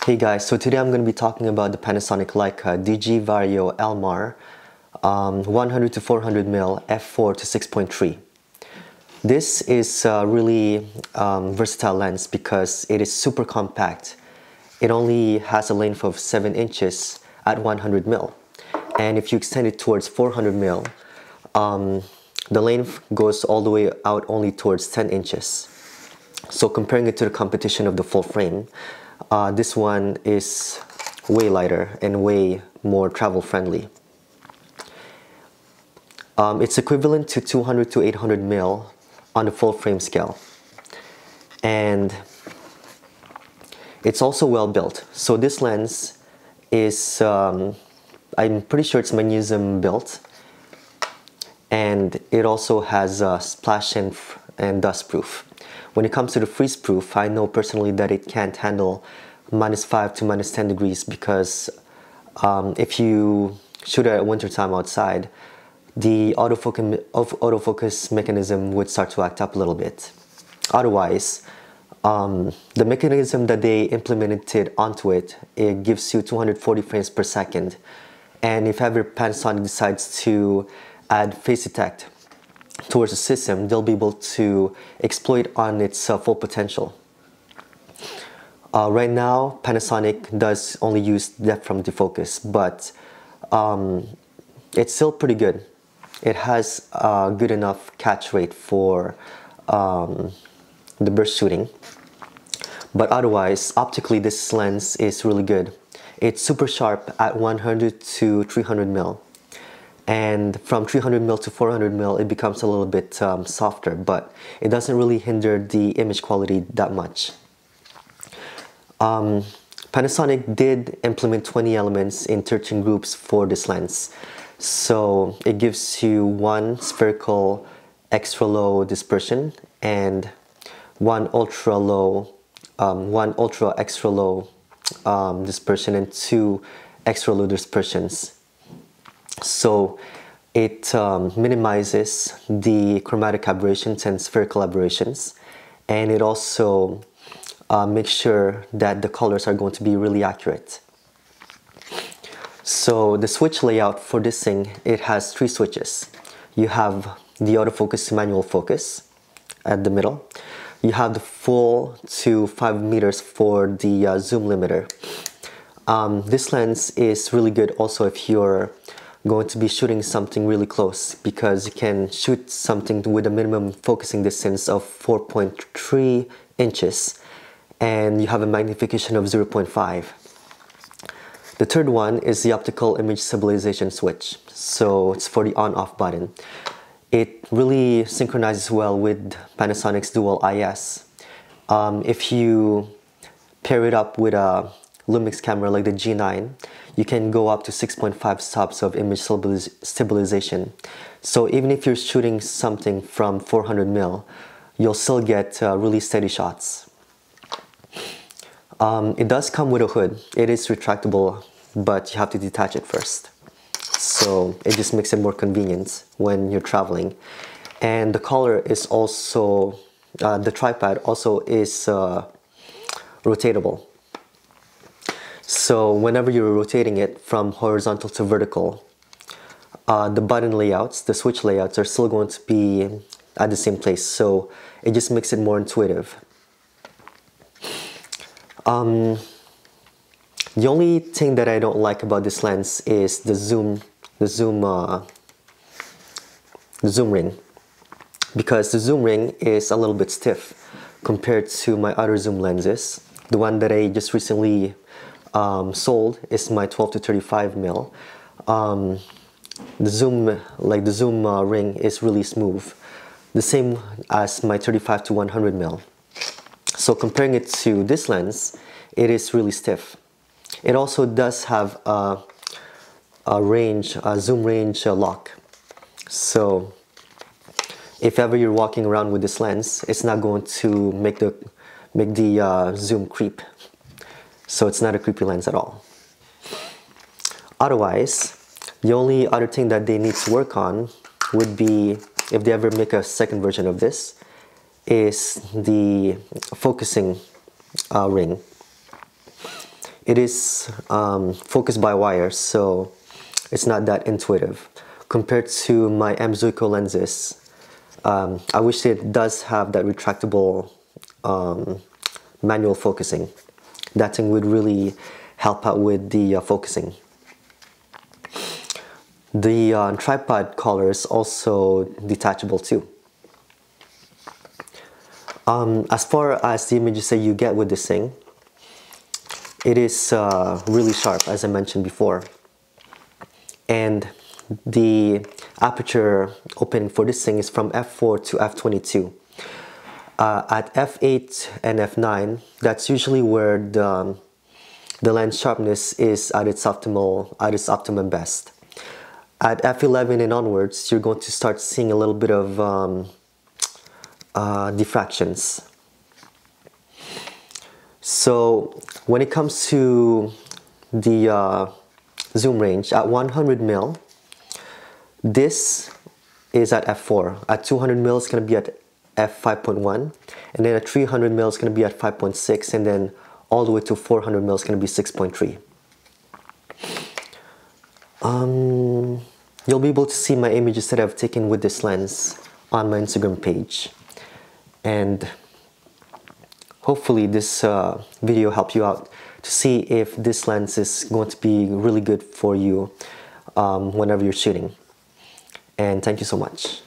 Hey guys, so today I'm going to be talking about the Panasonic Leica DG Vario Elmar 100-400mm F4-6.3. This is a really versatile lens because it is super compact. It only has a length of 7 inches at 100mm, and if you extend it towards 400mm, the length goes all the way out only towards 10 inches. So comparing it to the competition of the full frame, this one is way lighter and way more travel friendly. It's equivalent to 200 to 800 mil on the full frame scale, and it's also well built. So this lens is, I'm pretty sure it's magnesium built, and it also has splash and dust proof. When it comes to the freeze proof, I know personally that it can't handle -5 to -10 degrees because if you shoot it at winter time outside, the autofocus mechanism would start to act up a little bit. Otherwise, the mechanism that they implemented onto it, it gives you 240 frames per second. And if ever Panasonic decides to add phase detect towards the system, they'll be able to exploit on its full potential. Right now, Panasonic does only use depth from defocus, but it's still pretty good. It has a good enough catch rate for the burst shooting. But otherwise, optically, this lens is really good. It's super sharp at 100 to 300 mil. And from 300 mil to 400 mil, it becomes a little bit softer, but it doesn't really hinder the image quality that much. Panasonic did implement 20 elements in 13 groups for this lens. So it gives you one spherical extra low dispersion and one ultra extra low dispersion and two extra low dispersions. So it minimizes the chromatic aberrations and spherical aberrations, and it also makes sure that the colors are going to be really accurate. So the switch layout for this thing, it has 3 switches. You have the autofocus to manual focus at the middle. You have the full to 5 meters for the zoom limiter. This lens is really good also if you're going to be shooting something really close, because you can shoot something with a minimum focusing distance of 4.3 inches and you have a magnification of 0.5. The third one is the optical image stabilization switch. So it's for the on-off button. It really synchronizes well with Panasonic's dual O.I.S. If you pair it up with a Lumix camera like the G9, you can go up to 6.5 stops of image stabilization. So even if you're shooting something from 400 mil, you'll still get really steady shots. It does come with a hood. It is retractable, but you have to detach it first. So it just makes it more convenient when you're traveling. And the collar is also, the tripod also is rotatable. So whenever you're rotating it from horizontal to vertical, the button layouts, the switch layouts are still going to be at the same place. So it just makes it more intuitive. The only thing that I don't like about this lens is the zoom ring, because the zoom ring is a little bit stiff compared to my other zoom lenses. The one that I just recently sold is my 12 to 35 mil. The zoom ring is really smooth, the same as my 35 to 100 mil. So comparing it to this lens, it is really stiff. It also does have a zoom range lock. So if ever you're walking around with this lens, it's not going to make the zoom creep. So it's not a creepy lens at all. Otherwise, the only other thing that they need to work on would be, if they ever make a second version of this, is the focusing ring. it is focused by wire, so it's not that intuitive. Compared to my M Zuiko lenses, I wish it does have that retractable manual focusing. That thing would really help out with the focusing. The tripod collar is also detachable too. As far as the images that you get with this thing, it is really sharp, as I mentioned before. And the aperture opening for this thing is from f4 to f22. At f8 and f9, that's usually where the lens sharpness is at its optimum best. At f11 and onwards, you're going to start seeing a little bit of diffractions. So when it comes to the zoom range, at 100mm, this is at f4. At 200mm, it's going to be at f5.1, and then at 300mm, it's going to be at 5.6, and then all the way to 400mm, it's going to be 6.3. You'll be able to see my images that I've taken with this lens on my Instagram page, and hopefully this video helped you out to see if this lens is going to be really good for you whenever you're shooting. And thank you so much.